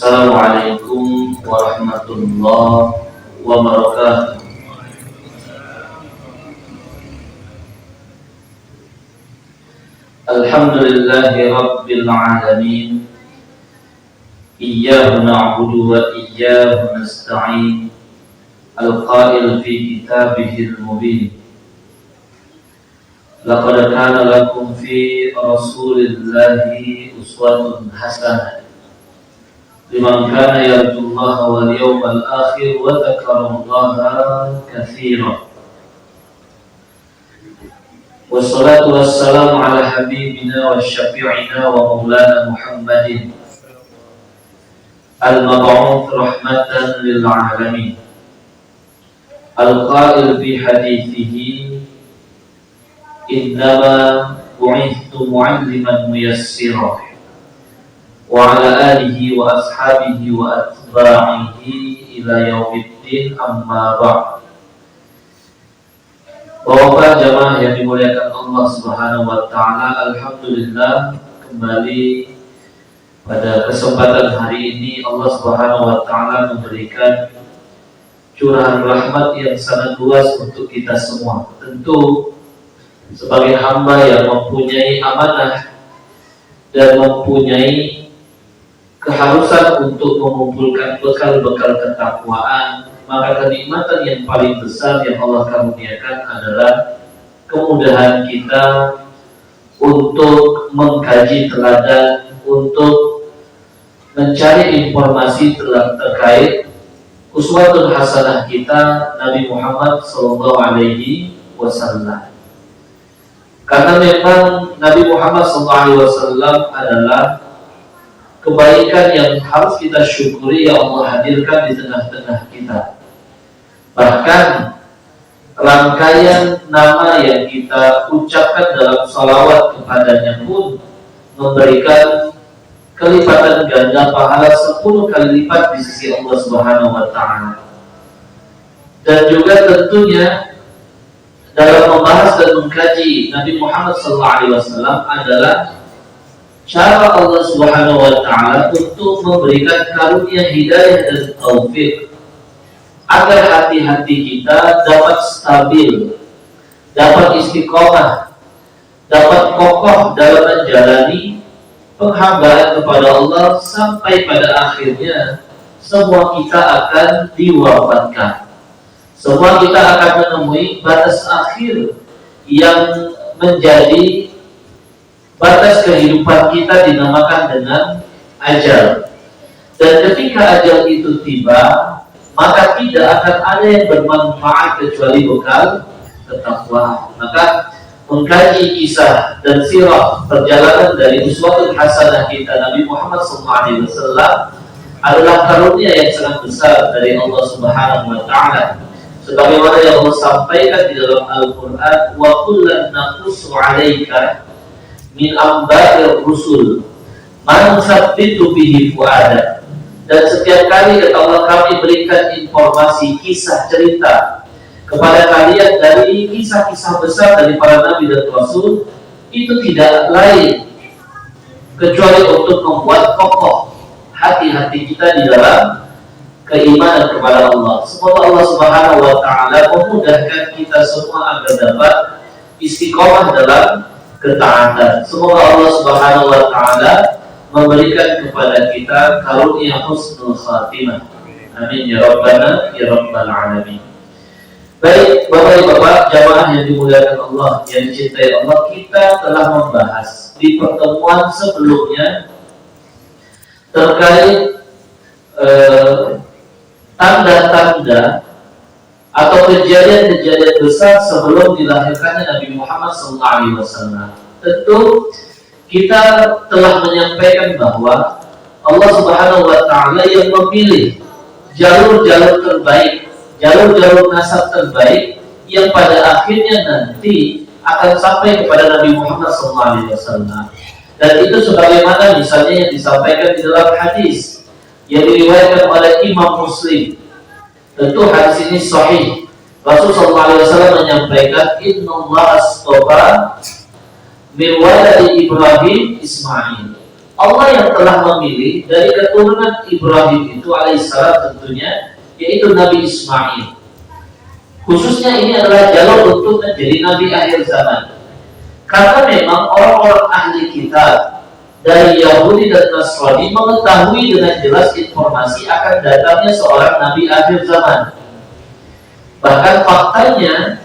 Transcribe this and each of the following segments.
Assalamualaikum warahmatullahi wabarakatuh. Alhamdulillahi rabbil alamin. Iyyahu na'budu wa iyyahu nasta'in. Al-qail fi kitabihil mubin. Laqad kana lakum fi rasulillahi uswatun hasanah liman kana yarjullaha wal yawmal akhir wa dzakarallaha katsiran. Wassalatu wassalamu ala habibina wa syafi'ina wa maulana Muhammadin al-mab'uts rahmatan lil alamin. Al-qail fi hadithihi innama bu'ithtu mu'alliman muyassira wa ala alihi wa ashabihi wa atba'ihi ila yaumiddin, amma ba'd. Bapak jamaah yang dimuliakan Allah Subhanahu wa taala, alhamdulillah kembali pada kesempatan hari ini Allah Subhanahu wa taala memberikan curahan rahmat yang sangat luas untuk kita semua. Tentu sebagai hamba yang mempunyai amanah dan mempunyai keharusan untuk mengumpulkan bekal-bekal ketakwaan, maka kenikmatan yang paling besar yang Allah karuniakan adalah kemudahan kita untuk mengkaji teladan, untuk mencari informasi terkait uswatun hasanah kita Nabi Muhammad SAW. Karena memang Nabi Muhammad SAW adalah kebaikan yang harus kita syukuri yang Allah hadirkan di tengah-tengah kita. Bahkan rangkaian nama yang kita ucapkan dalam salawat kepadanya pun memberikan kelipatan ganda pahala 10 kali lipat di sisi Allah Subhanahu wa taala. Dan juga tentunya dalam membahas dan mengkaji Nabi Muhammad SAW adalah cara Allah Subhanahu wa taala untuk memberikan karunia hidayah dan taufik agar hati-hati kita dapat stabil, dapat istiqomah, dapat kokoh dalam menjalani penghambaan kepada Allah sampai pada akhirnya semua kita akan diwafatkan. Semua kita akan menemui batas akhir yang menjadi batas kehidupan kita, dinamakan dengan ajal. Dan ketika ajal itu tiba, maka tidak akan ada yang bermanfaat kecuali bekal ketakwaan. Maka mengkaji kisah dan sirah perjalanan dari uswatun hasanah kita Nabi Muhammad SAW adalah karunia yang sangat besar dari Allah Subhanahu wa taala. Sebagaimana yang Allah sampaikan di dalam Al-Quran, wa kullan naqussu 'alaika min amba'ir rusul man sabbitu bihi fu'adak. Dan setiap kali kata Allah, kami berikan informasi, kisah, cerita kepada kalian dari kisah-kisah besar dari para nabi dan rasul, itu tidak lain kecuali untuk membuat kokoh hati-hati kita di dalam keimanan kepada Allah. Semoga Allah Subhanahu wa taala memudahkan kita semua agar dapat istiqomah dalam ketaatan. Semoga Allah Subhanahu wa taala memberikan kepada kita karunia husnul khatimah. Amin ya rabbana ya rabbal alamin. Baik, Bapak-bapak jamaah yang dimuliakan Allah, yang dicintai Allah, kita telah membahas di pertemuan sebelumnya terkait tanda-tanda atau kejadian-kejadian besar sebelum dilahirkannya Nabi Muhammad SAW. Tentu kita telah menyampaikan bahwa Allah Subhanahu wa taala yang memilih jalur-jalur terbaik, jalur-jalur nasab terbaik yang pada akhirnya nanti akan sampai kepada Nabi Muhammad SAW. Dan itu sebagaimana misalnya yang disampaikan di dalam hadis yang diriwayatkan oleh Imam Muslim. Tentu hadis ini sahih. Rasulullah SAW menyampaikan, Innallaha astafa min waladi Ibrahim Ismail. Allah yang telah memilih dari keturunan Ibrahim itu alaihissalam tentunya, yaitu Nabi Ismail. Khususnya ini adalah jalur untuk menjadi Nabi akhir zaman. Karena memang orang-orang ahli kitab dari Yahudi dan Nasrani mengetahui dengan jelas informasi akan datangnya seorang Nabi akhir zaman. Bahkan faktanya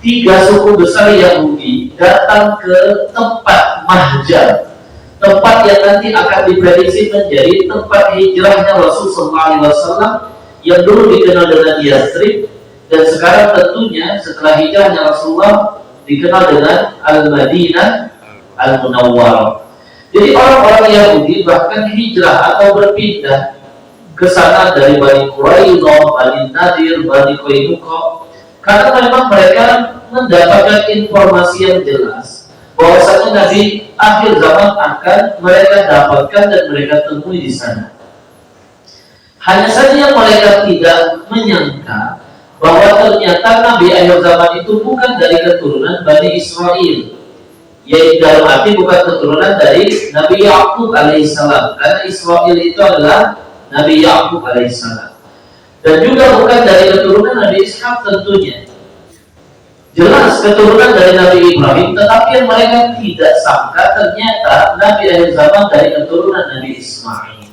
3 suku besar Yahudi datang ke tempat Mahjar, tempat yang nanti akan diprediksi menjadi tempat hijrahnya Rasulullah SAW yang dulu dikenal dengan Yathrib, dan sekarang tentunya setelah hijrahnya Rasulullah dikenal dengan Al-Madinah Al-Munawwarah. Jadi orang-orang Yahudi bahkan hijrah atau berpindah ke sana dari Bani Quraidah, Bani Nadir, Bani Qainuqa, karena memang mereka mendapatkan informasi yang jelas bahwasanya Nabi akhir zaman akan mereka dapatkan dan mereka temui di sana. Hanya saja mereka tidak menyangka bahwa ternyata Nabi akhir zaman itu bukan dari keturunan Bani Israel, yaitu dalam arti bukan keturunan dari Nabi Ya'qub alaihissalam, karena Israel itu adalah Nabi Ya'qub alaihissalam, dan juga bukan dari keturunan Nabi Ishak tentunya. Jelas keturunan dari Nabi Ibrahim, tetapi yang mereka tidak sangka ternyata Nabi akhir zaman dari keturunan Nabi Ismail.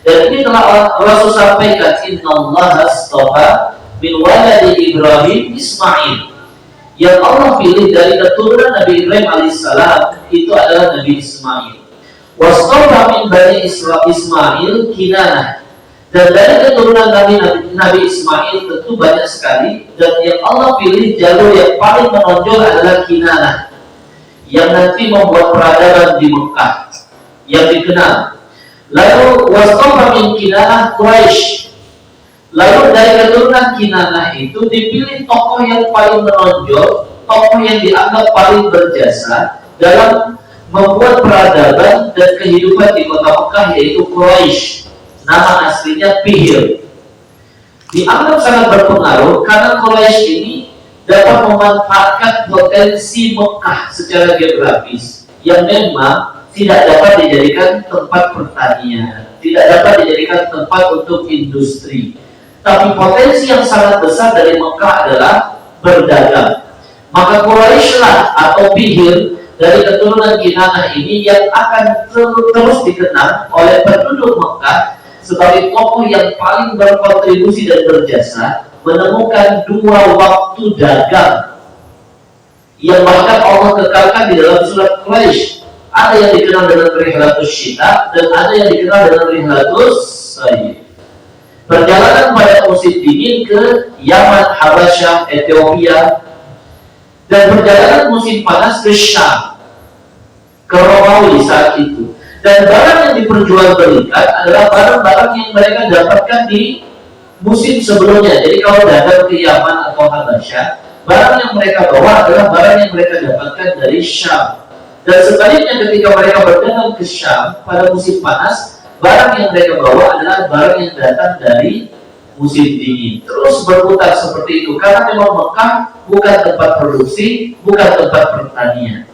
Dan ini telah Rasul sampaikan, Innallaha astafa min waladi Ibrahim Ismail. Yang Allah pilih dari keturunan Nabi Ibrahim alaihissalam itu adalah Nabi Ismail. Wastafa min bani Ismail Kinanah. Dan dari keturunan Nabi Ismail tentu banyak sekali, dan yang Allah pilih jalur yang paling menonjol adalah Kinanah, yang nanti membuat peradaban di Mekah yang dikenal. Lalu wastafa min Kinanah Quraisy. Lalu dari keturunan Kinanah itu dipilih tokoh yang paling menonjol, tokoh yang dianggap paling berjasa dalam membuat peradaban dan kehidupan di kota Mekah, yaitu Quraisy. Nama aslinya Fihr. Dianggap sangat berpengaruh karena Quraisy ini dapat memanfaatkan potensi Mekah secara geografis yang memang tidak dapat dijadikan tempat pertanian, tidak dapat dijadikan tempat untuk industri. Tapi potensi yang sangat besar dari Mekah adalah berdagang. Maka Quraisylah atau Fihr dari keturunan Kinanah ini yang akan terus dikenal oleh penduduk Mekah sebagai tokoh yang paling berkontribusi dan berjasa menemukan 2 waktu dagang yang bahkan Allah kekalkan di dalam surat Quraisy. Ada yang dikenal dengan Rihlatus Syita dan ada yang dikenal dengan Rihlatus Sayyid. Perjalanan pada musim dingin ke Yaman, Habasyah, Ethiopia, dan perjalanan musim panas ke Syam, ke Romawi saat itu. Dan barang yang diperjualbelikan adalah barang-barang yang mereka dapatkan di musim sebelumnya. Jadi kalau dagang ke Yaman atau Habasyah, barang yang mereka bawa adalah barang yang mereka dapatkan dari Syam. Dan sebaliknya ketika mereka berdagang ke Syam pada musim panas, barang yang mereka bawa adalah barang yang datang dari musim dingin. Terus berputar seperti itu karena memang Mekah bukan tempat produksi, bukan tempat pertanian.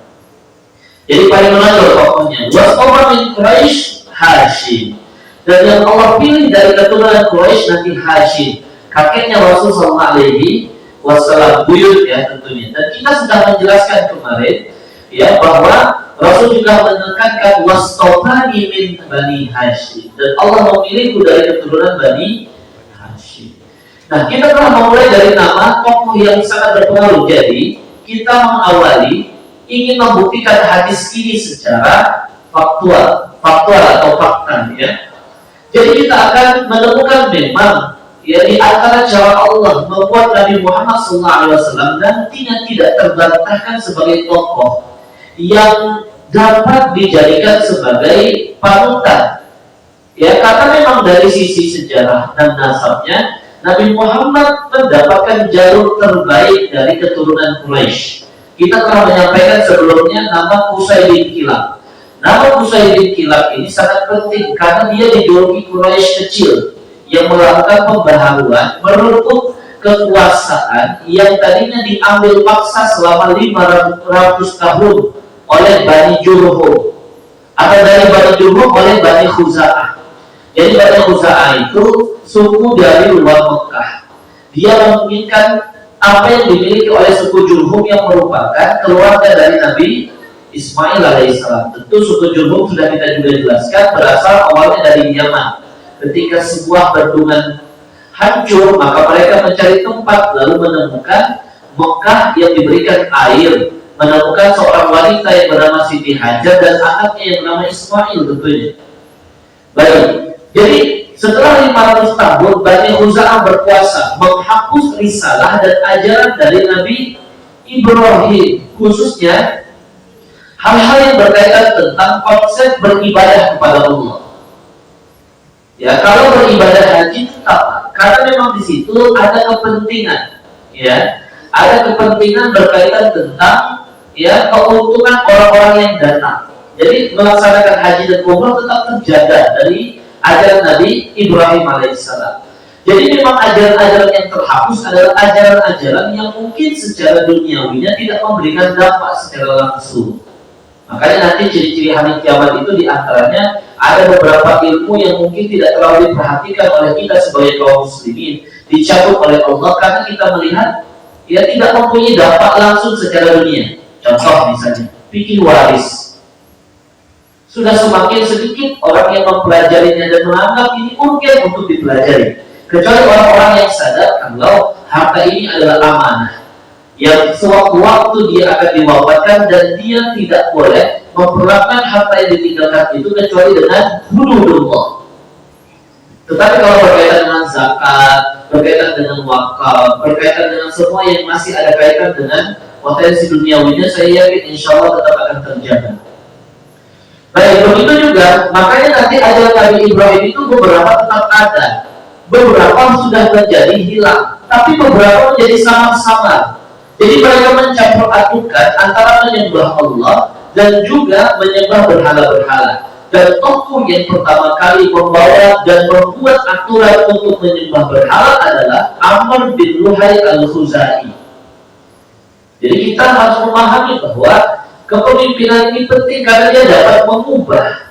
Jadi paling menonjol tokohnya Wastofa min Quraisy Hashim. Dan yang Allah pilih dari keturunan Quraisy nanti Hashim, kakeknya Rasul sallallahu alaihi wasallam, buyut ya tentunya. Dan kita sudah menjelaskan kemarin ya bahwa Rasul juga menekankan Wastofani min Bani Hashim, dan Allah memilihku dari keturunan Bani Hashim. Nah, kita telah memulai dari nama tokoh yang sangat berpengaruh. Jadi kita mengawali ingin membuktikan hadis ini secara faktual atau fakta ya. Jadi kita akan menemukan memang ya di antara cara Allah membuat Nabi Muhammad SAW nantinya tidak terbantahkan sebagai tokoh yang dapat dijadikan sebagai panutan. Ya, karena memang dari sisi sejarah dan nasabnya Nabi Muhammad mendapatkan jalur terbaik dari keturunan Quraisy. Kita telah menyampaikan sebelumnya nama Qusay bin Kilab. Nama Qusay bin Kilab ini sangat penting karena dia dijuluki Quraisy kecil yang melakukan pembaharuan merebut kekuasaan yang tadinya diambil paksa selama 500 tahun oleh Bani Jurhum. atau dari Bani Jurhum oleh Bani Khuza'ah. Jadi Bani Khuza'ah itu suku dari luar Mekah. Dia menginginkan apa yang dimiliki oleh suku Jurhum yang merupakan keluarga dari Nabi Ismail alaihissalam. Tentu suku Jurhum sudah kita juga jelaskan berasal awalnya dari Yaman. Ketika sebuah bendungan hancur, maka mereka mencari tempat lalu menemukan Mekah yang diberikan air, menemukan seorang wanita yang bernama Siti Hajar dan anaknya yang bernama Ismail tentunya. Baik, jadi setelah 500 tahun Bani Khuza'ah berkuasa menghapus risalah dan ajaran dari Nabi Ibrahim, khususnya hal-hal yang berkaitan tentang konsep beribadah kepada Allah. Ya, kalau beribadah haji tetap, karena memang di situ ada kepentingan, ya, ada kepentingan berkaitan tentang ya keuntungan orang-orang yang datang. Jadi melaksanakan haji dan umrah tetap terjaga dari ajaran Nabi Ibrahim alaihissalam. Jadi memang ajaran-ajaran yang terhapus adalah ajaran-ajaran yang mungkin secara duniawinya tidak memberikan dampak secara langsung. Makanya nanti ciri-ciri hari kiamat itu diantaranya ada beberapa ilmu yang mungkin tidak terlalu diperhatikan oleh kita sebagai kaum muslimin, dicabut oleh Allah karena kita melihat ya tidak mempunyai dampak langsung secara dunia. Contoh misalnya, fikih waris. Sudah semakin sedikit orang yang mempelajarinya dan menganggap ini mungkin untuk dipelajari. Kecuali orang-orang yang sadar kalau harta ini adalah amanah yang sewaktu-waktu dia akan diwafatkan dan dia tidak boleh memperlakukan harta yang ditinggalkan itu kecuali dengan hududullah. Tetapi kalau berkaitan dengan zakat, berkaitan dengan wakaf, berkaitan dengan semua yang masih ada kaitan dengan potensi duniawinya, saya yakin insya Allah tetap akan terjaga. Baik, begitu juga, makanya nanti ajaran Nabi Ibrahim itu beberapa tetap ada, beberapa sudah menjadi hilang, tapi beberapa menjadi samar-samar. Jadi mereka mencampur adukan antara menyembah Allah dan juga menyembah berhala-berhala. Dan tokoh yang pertama kali membawa dan membuat aturan untuk menyembah berhala adalah Amr bin Luhai al-Khuzai. Jadi kita harus memahami bahwa kepemimpinan ini penting karena dia dapat mengubah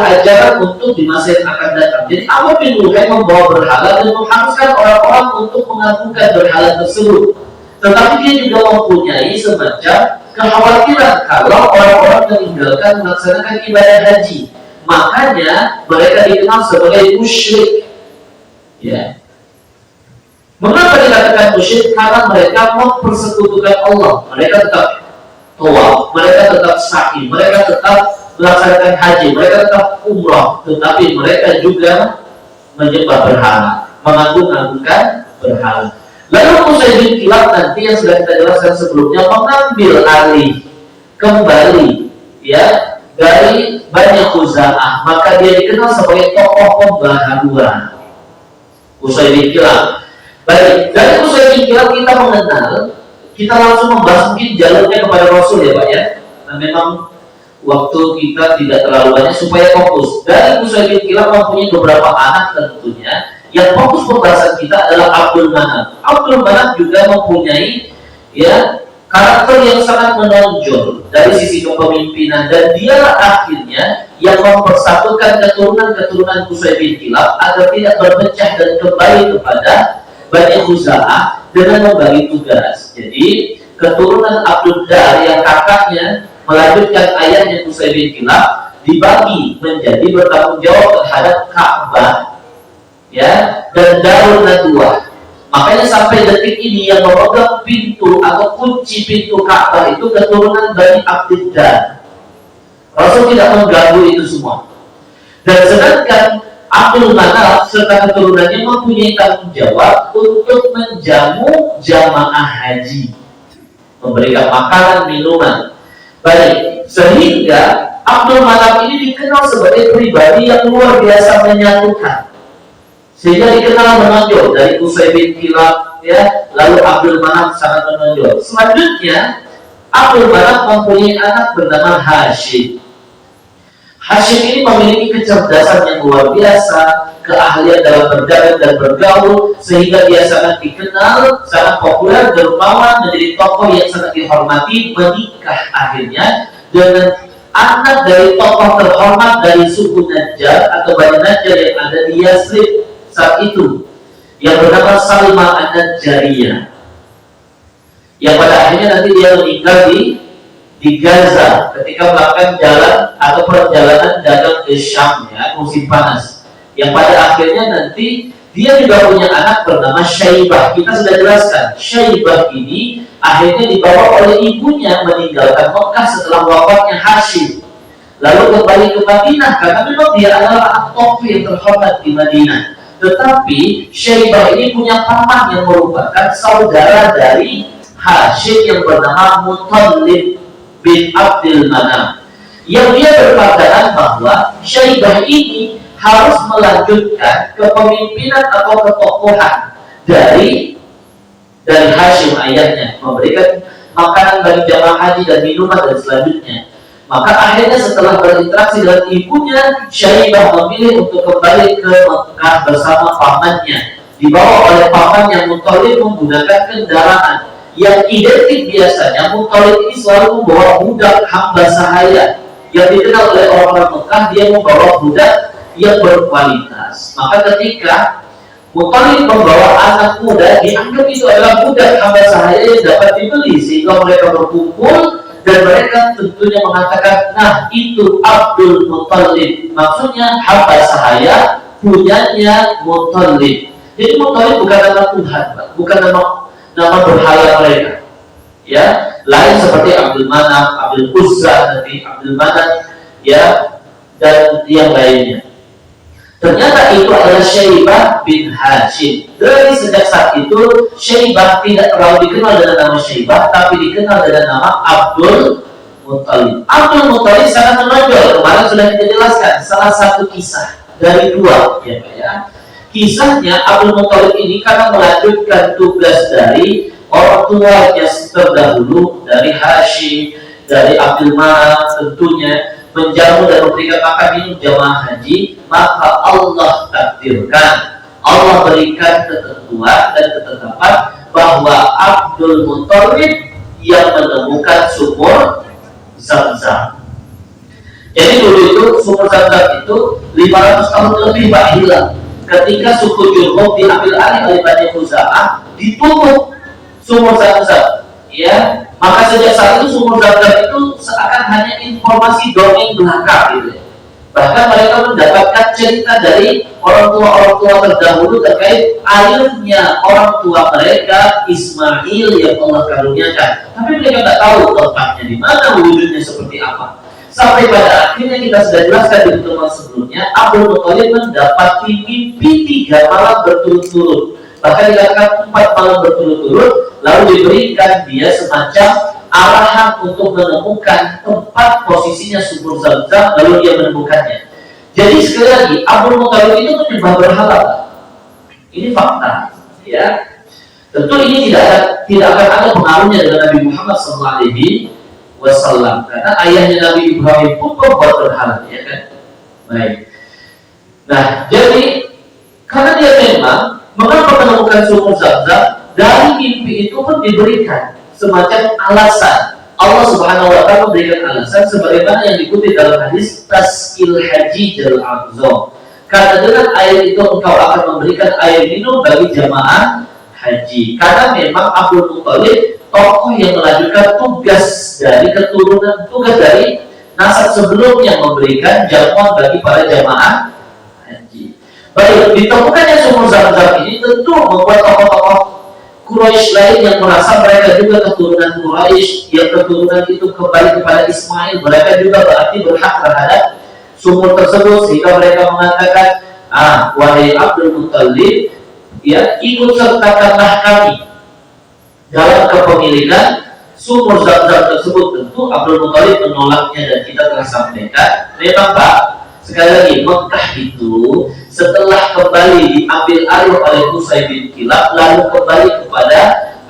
ajaran untuk di masa yang akan datang. Jadi Amr bin Luhai membawa berhala dan mengharuskan orang-orang untuk mengagungkan berhala tersebut. Tetapi dia juga mempunyai semacam kekhawatiran kalau orang-orang meninggalkan melaksanakan ibadah haji. Makanya mereka dikenal sebagai musyrik. Ya. Mengapa dikatakan musyrik? Karena mereka mempersekutukan Allah. Mereka tetap tawaf, mereka tetap sa'i, mereka tetap melaksanakan haji, mereka tetap umrah, tetapi mereka juga menyembah berhala, mengagung-agungkan berhala. Lalu Qusay bin Kilab nanti yang sudah kita jelaskan sebelumnya mengambil alih kembali ya dari Bani Khuza'ah, maka dia dikenal sebagai tokoh pembaharuan Qusay bin Kilab. Baik, dari Qusay bin Kilab kita mengenal, kita langsung membahas mungkin jalurnya kepada Rasul ya Pak ya. Nah, memang waktu kita tidak terlalu banyak supaya fokus. Dari Qusay bin Kilab mempunyai beberapa anak tentunya. Yang fokus pembahasan kita adalah Abdul Manaf. Abdul Manaf juga mempunyai ya karakter yang sangat menonjol dari sisi kepemimpinan dan dialah akhirnya yang mempersatukan keturunan Qusay bin Kilab agar tidak berpecah dan kembali kepada Bani Khuza'ah dengan membagi tugas. Jadi keturunan Abdul Dar yang kakaknya melanjutkan ayahnya Qusay bin Kilab dibagi menjadi bertanggung jawab terhadap Ka'bah ya dan Darun Nadwa. Makanya sampai detik ini yang memegang pintu atau kunci pintu Ka'bah itu keturunan Bani Abdul Dar. Rasul tidak mengganggu itu semua. Dan sedangkan Abdul Manaf serta keturunannya mempunyai tanggung jawab untuk menjamu jamaah haji, memberikan makanan, minuman. Baik, sehingga Abdul Manaf ini dikenal sebagai pribadi yang luar biasa menyatukan. Sehingga dikenal menonjol dari Qusay bin Kilab ya, lalu Abdul Manaf sangat menonjol. Selanjutnya Abdul Manaf mempunyai anak bernama Hashim. Hashim ini memiliki kecerdasan yang luar biasa, keahlian dalam berdagang dan bergaul, sehingga dia sangat dikenal, sangat populer, dermawan, menjadi tokoh yang sangat dihormati, menikah akhirnya dengan anak dari tokoh terhormat dari suku Najjar atau Bani Najjar yang ada di Yasrib saat itu, yang bernama Salma an-Najjariyah, yang pada akhirnya nanti dia meninggal di Gaza ketika melakukan jalan atau perjalanan dagang ke Syam, ya, musim panas. Yang pada akhirnya nanti dia juga punya anak bernama Syaibah. Kita sudah jelaskan, Syaibah ini akhirnya dibawa oleh ibunya meninggalkan Mekah setelah wafatnya Hashim, lalu kembali ke Madinah karena memang dia adalah tokoh yang terhormat di Madinah. Tetapi Syaibah ini punya paman yang merupakan saudara dari Hashim yang bernama Muthalib bin Abdul Manaf, yang dia berpandangan bahwa Syaibah ini harus melanjutkan kepemimpinan atau ketokohan dari Hashim ayahnya, memberikan makanan bagi jamaah haji dan minuman dan selanjutnya. Maka akhirnya setelah berinteraksi dengan ibunya, Syaibah memilih untuk kembali ke Mekah bersama pamannya, dibawa oleh paman yang Muthalib menggunakan kendaraan yang identik. Biasanya Muthalib ini selalu membawa budak hamba sahaya yang dikenal oleh orang-orang Mekah, dia membawa budak yang berkualitas. Maka ketika Muthalib membawa anak muda, dianggap itu adalah budak hamba sahaya yang dapat dibeli, sehingga mereka berkumpul dan mereka tentunya mengatakan, nah itu Abdul Muthalib, maksudnya hamba sahaya punyanya Muthalib. Jadi Muthalib bukan nama Tuhan, bukan nama berhala mereka, ya, lain seperti Abdul Manaf, Abdul Uzza, nanti Abdul Manaf, ya, dan yang lainnya. Ternyata itu adalah Syaibah bin Hashim. Dari sejak saat itu Syaibah tidak terlalu dikenal dengan nama Syaibah, tapi dikenal dengan nama Abdul Muthalib. Abdul Muthalib sangat menonjol. Kemarin sudah kita jelaskan salah satu kisah dari dua, ya Pak, ya. Kisahnya Abdul Muthalib ini karena melanjutkan tugas dari orang tuanya terdahulu, dari Hashim, dari Abdul Manaf, tentunya menjamu dan memberikan makan minum jamaah haji, maka Allah takdirkan, Allah berikan ketentuan dan ketetapan bahwa Abdul Muthalib yang menemukan sumur Zam-Zam. Jadi dulu itu sumur Zam-Zam itu 500 tahun lebih Pak hilang. Ketika suku Jurhum diambil alih oleh Bani Khuza'ah, ditutup sumur Zam-Zam, ya. Maka sejak saat itu sumur Zam-Zam itu seakan hanya informasi dongeng belaka, gitu. Bahkan mereka mendapatkan cerita dari orang tua terdahulu terkait airnya orang tua mereka Ismail yang Allah karuniakan. Tapi mereka tidak tahu tempatnya di mana, wujudnya seperti apa. Sampai pada akhirnya kita sudah jelaskan di pertemuan sebelumnya, Abdul Muthalib mendapati mimpi 3 malam berturut-turut. Bahkan dikatakan 4 malam berturut-turut, lalu diberikan dia semacam arahan untuk menemukan tempat posisinya sumur Zam-Zam, lalu dia menemukannya. Jadi sekali lagi, Abdul Muthalib itu menyembah berhala. Ini fakta, ya. Tentu ini tidak akan ada pengaruhnya dengan Nabi Muhammad SAW, karena ayahnya Nabi Ibrahim pun membuat berhala, ya kan? Baik. Nah, jadi karena dia memang mengapa menemukan sumur Zam-Zam, dari mimpi itu pun diberikan semacam alasan. Allah Subhanahu wa Ta'ala memberikan alasan sebagaimana yang dikutip dalam hadis Taskil Haji Jal A'zam. Karena dengan air itu engkau akan memberikan air minum bagi jamaah haji. Karena memang Abdul Muthalib tokoh yang melanjutkan tugas dari nasab sebelumnya, memberikan jamuan bagi para jamaah haji. Baik, ditemukannya sumur Zam-Zam ini tentu membuat tokoh-tokoh Quraisy lain yang merasa mereka juga keturunan Quraisy, yang keturunan itu kembali kepada Ismail, mereka juga berarti berhak terhadap sumur tersebut, sehingga mereka mengatakan, wahai Abdul Muthalib, ya, ikut sertakanlah kami dalam kepemilikan sumur Zam-Zam tersebut. Tentu Abdul Muthalib menolaknya, dan kita telah sampaikan memang Pak, sekali lagi Mekah itu setelah kembali diambil alih oleh Qusay bin Kilab, lalu kembali kepada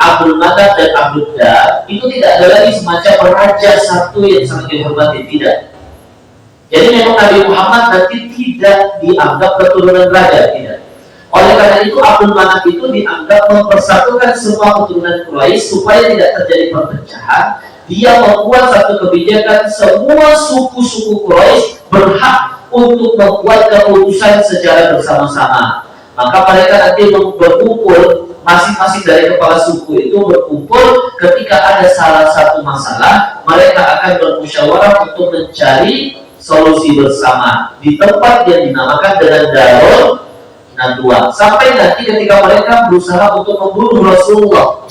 Abdul Manaf dan Abdul Dar, itu tidak ada lagi semacam raja satu yang sangat dihormati, tidak. Jadi memang Nabi Muhammad nanti tidak dianggap keturunan raja, tidak. Oleh karena itu Abdul Manaf itu dianggap mempersatukan semua keturunan Quraisy supaya tidak terjadi perpecahan. dia membuat satu kebijakan semua suku-suku Quraisy berhak untuk membuat keputusan secara bersama-sama. Maka mereka nanti berkumpul, masing-masing dari kepala suku itu berkumpul ketika ada salah satu masalah, mereka akan bermusyawarah untuk mencari solusi bersama di tempat yang dinamakan dengan Darul Nadwa. Sampai nanti ketika mereka berusaha untuk membunuh Rasulullah,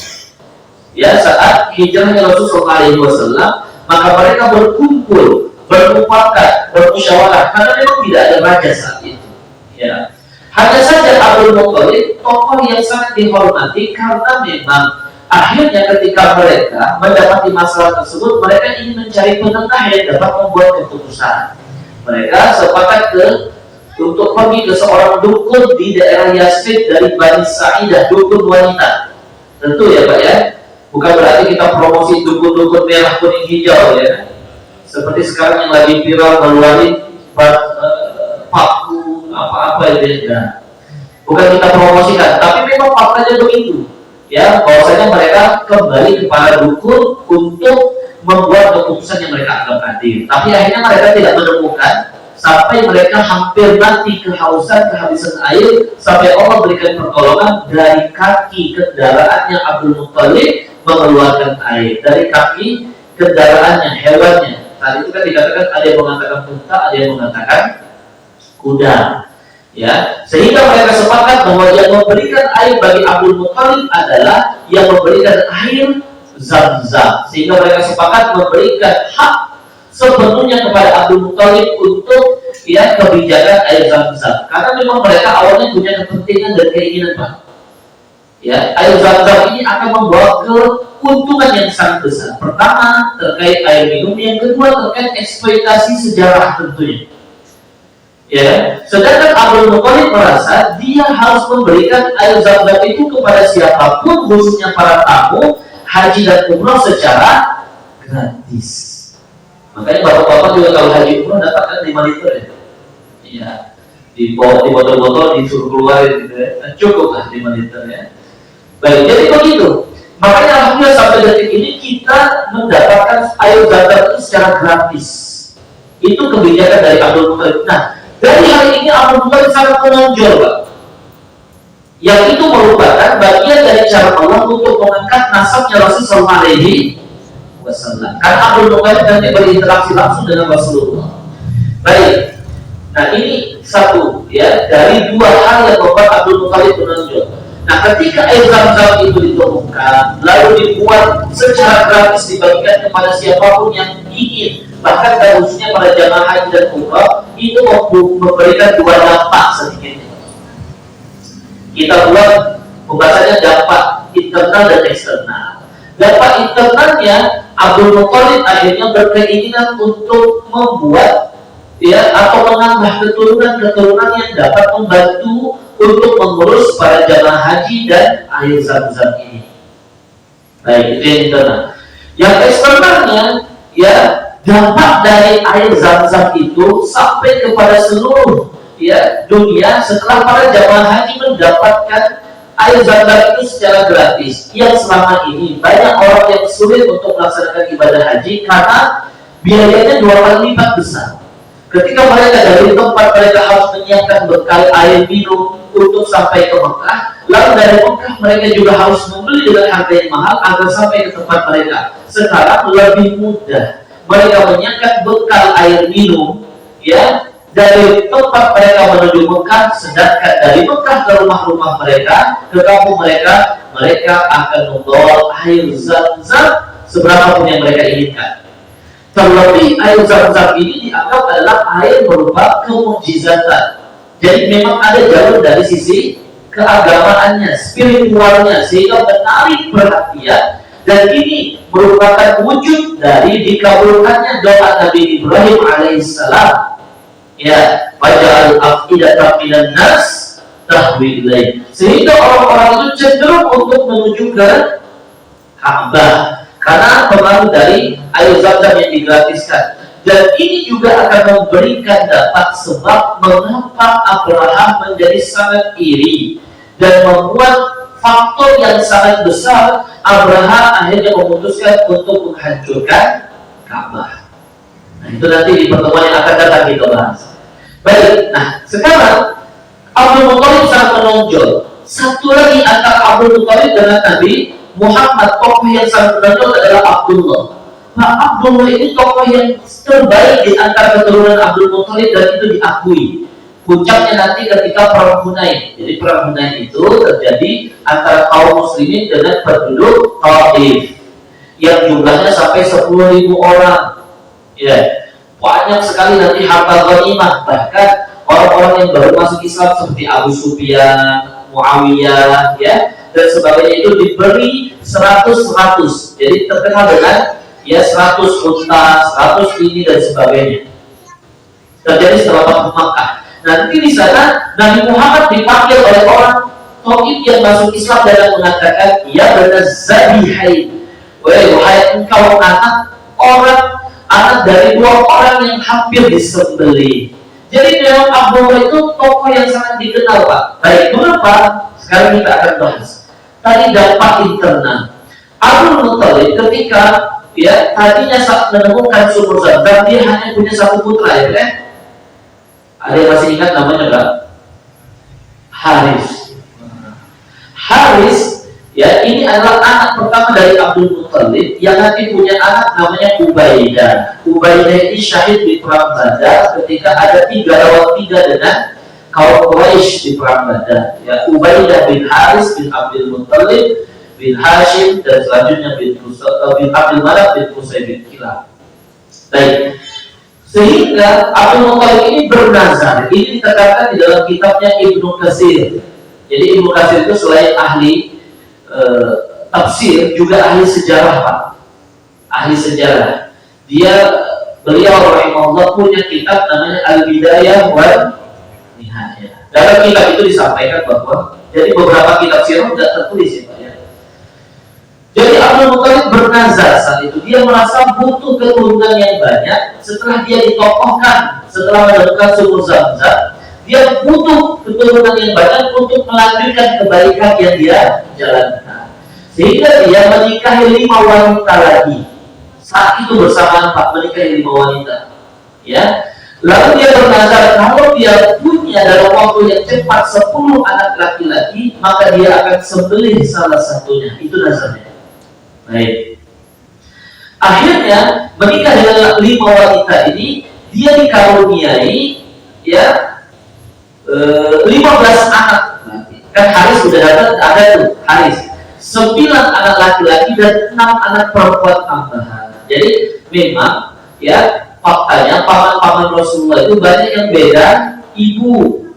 ya, saat hijrahnya Rasulullah SAW, maka mereka berkumpul, bermufakat, bermusyawarah, karena memang tidak ada raja saat itu. Ya. Hanya saja Abdul Muthalib tokoh yang sangat dihormati karena memang akhirnya ketika mereka mendapati masalah tersebut, mereka ingin mencari penengah yang dapat membuat keputusan. Mereka sepakat untuk pergi ke seorang dukun di daerah Yasrib dari Bani Sa'idah, dukun wanita. Tentu ya Pak ya, bukan berarti kita promosi dukun-dukun merah, kuning, hijau ya. Seperti sekarang yang lagi viral melalui paku apa-apa itu ya. Bukan kita promosikan, tapi memang faktanya begitu. Ya, bahwasanya mereka kembali kepada dukun untuk membuat keputusan yang mereka anggap adil. Tapi akhirnya mereka tidak menemukan sampai mereka hampir mati kehausan, kehabisan air, sampai Allah berikan pertolongan dari kaki kendaraannya Abdul Muthalib mengeluarkan air dari kaki kendaraannya, hewannya. Tadi itu kan dikatakan ada yang mengatakan unta, ada yang mengatakan kuda. Ya, sehingga mereka sepakat bahwa yang memberikan air bagi Abdul Muthalib adalah yang memberikan air Zam-Zam. Sehingga mereka sepakat memberikan hak sepenuhnya kepada Abdul Muthalib untuk ya kebijakan air Zam-Zam. Karena memang mereka awalnya punya kepentingan dan keinginan, Pak. Ya, air Zam-Zam ini akan membawa keuntungan yang sangat besar. Pertama, terkait air minum, yang kedua terkait eksploitasi sejarah tentunya. Ya, sedangkan Abdul Muthalib merasa dia harus memberikan air Zam-Zam itu kepada siapapun, khususnya para tamu haji dan umrah secara gratis. Makanya bapak-bapak juga kalau haji umrah dapatkan 5 liter ya. Iya, di botol-botol disuruh keluarin gitu ya. Cukup lah 5 liter ya. Baik, jadi begitu. Makanya alhamdulillah sampai detik ini kita mendapatkan air Zam-Zam itu secara gratis. Itu kebijakan dari Abdul Muthalib. Nah, dari hari ini Abdul Muthalib sangat menonjol, Pak. Yang itu merupakan bagian dari cara Allah untuk mengangkat nasabnya Rasulullah SAW. Karena Abdul Muthalib nanti berinteraksi langsung dengan Rasulullah. Baik. Nah ini satu ya dari dua hal yang membuat Abdul Muthalib menonjol. Nah ketika air Zam-Zam itu ditemukan, lalu dibuat secara gratis dibagikan kepada siapapun yang ingin, bahkan khususnya pada jamaah haji dan umrah, itu memberikan dua dampak sedikitnya. Kita buat pembahasannya dampak internal dan eksternal. Dampak internalnya, Abdul Muthalib akhirnya berkeinginan untuk membuat ya atau menambah keturunan yang dapat membantu untuk mengurus para jamaah haji dan air Zam-Zam ini. Baik, itu yang internal. Yang eksternalnya, ya dampak dari air Zam-Zam itu sampai kepada seluruh ya dunia setelah para jamaah haji mendapatkan air Zam-Zam itu secara gratis. Yang selama ini banyak orang yang sulit untuk melaksanakan ibadah haji karena biayanya 2 kali lipat besar. Ketika mereka dari tempat mereka harus menyiapkan bekal air minum untuk sampai ke Mekah, lalu dari Mekah mereka juga harus membeli dengan harga yang mahal agar sampai ke tempat mereka. Sekarang lebih mudah, mereka menyiapkan bekal air minum ya dari tempat mereka menuju Mekah, sedangkan dari Mekah ke rumah-rumah mereka, ke kampung mereka, mereka akan membawa air Zam-Zam seberapapun yang mereka inginkan. Terlebih air Zam-Zam ini dianggap adalah air berupa kemukjizatan. Jadi memang ada jalur dari sisi keagamaannya, spiritualnya, sehingga menarik perhatian. Dan ini merupakan wujud dari dikabulkannya doa Nabi Ibrahim alaihissalam. Ya, faja'al af'idatan minan nas tahwi ilaih. Sehingga orang-orang itu cenderung untuk menuju ke Ka'bah karena pengaruh dari air Zam-Zam yang digratiskan. Dan ini juga akan memberikan dampak sebab mengapa Abraham menjadi sangat iri dan membuat faktor yang sangat besar Abraha akhirnya memutuskan untuk menghancurkan Ka'bah. Nah, itu nanti di pertemuan yang akan datang kita bahas. Baik, nah sekarang Abdul Muthalib sangat menonjol. Satu lagi antara Abdul Muthalib dengan Nabi Muhammad, tokoh yang sangat menonjol adalah Abdullah. Nah, Abdullah ini tokoh yang terbaik di antara keturunan Abdul Muthalib dan itu diakui. Puncaknya nanti ketika perang Hunain. Jadi perang Hunain itu terjadi antara kaum muslimin dengan penduduk Taif yang jumlahnya sampai 10.000 orang. Ya, banyak sekali nanti harta ghanimah, bahkan orang-orang yang baru masuk Islam seperti Abu Sufyan, Muawiyah, ya, dan sebagainya itu diberi 100. Jadi terkenal dengan ya 100 unta, 100 ini dan sebagainya. Terjadi setelah Fathu Makkah. Nanti di sana Nabi Muhammad dipanggil oleh orang Taif yang masuk Islam dan mengatakan, ya benar Zabihain, wahai engkau anak dari dua orang yang hampir disembelih. Jadi memang Abdullah itu tokoh yang sangat dikenal, Pak. Baik, kenapa? Sekarang kita akan bahas. Tadi dampak internal. Abdul Muthalib ketika ya tadinya saat menemukan sumur Zam-Zam, dia hanya punya satu putra, ya kan? Ada yang masih ingat namanya enggak? Haris. Haris, ya, ini adalah anak pertama dari Abdul Muthalib yang nanti punya anak namanya Ubaidah. Ubaidah ini syahid di perang Badar ketika ada 3 lawan 3 dengan kaum Quraisy di perang Badar. Ya, Ubaidah bin Haris bin Abdul Muthalib bin Hashim dan selanjutnya bin Abdul Manaf bin Qusay bin Kilab. Baik. Sehingga Abdul Muthalib ini bernazar. Ini ditekankan di dalam kitabnya Ibnu Katsir. Jadi Ibnu Katsir itu selain ahli tafsir juga ahli sejarah, Pak. Ahli sejarah. Beliau rahimahullah punya kitab namanya Al-Bidayah wal Nihayah. Dalam kitab itu disampaikan bahwa jadi beberapa kitab sirah tidak tertulis, ya, Pak, ya. Jadi Abdul Muthalib bernazar saat itu. Dia merasa butuh keturunan yang banyak setelah dia ditokohkan, setelah menemukan sumur Zam-Zam. Dia butuh keturunan yang banyak untuk melanjutkan kebaikan yang dia jalankan. Sehingga dia menikahi 5 wanita lagi. Saat itu bersamaan, Pak, menikahi 5 wanita. Ya. Lalu dia bernazar kalau dia punya dalam waktu yang cepat 10 anak laki-laki, maka dia akan sembelih salah satunya. Itu nazarnya. Baik. Akhirnya menikah dengan 5 wanita ini, dia dikaruniai ya 15 anak. Kan Haris sudah datang, ada tuh Haris. 9 anak laki-laki dan 6 anak perempuan tambahan. Jadi memang ya faktanya paman-paman Rasulullah itu banyak yang beda ibu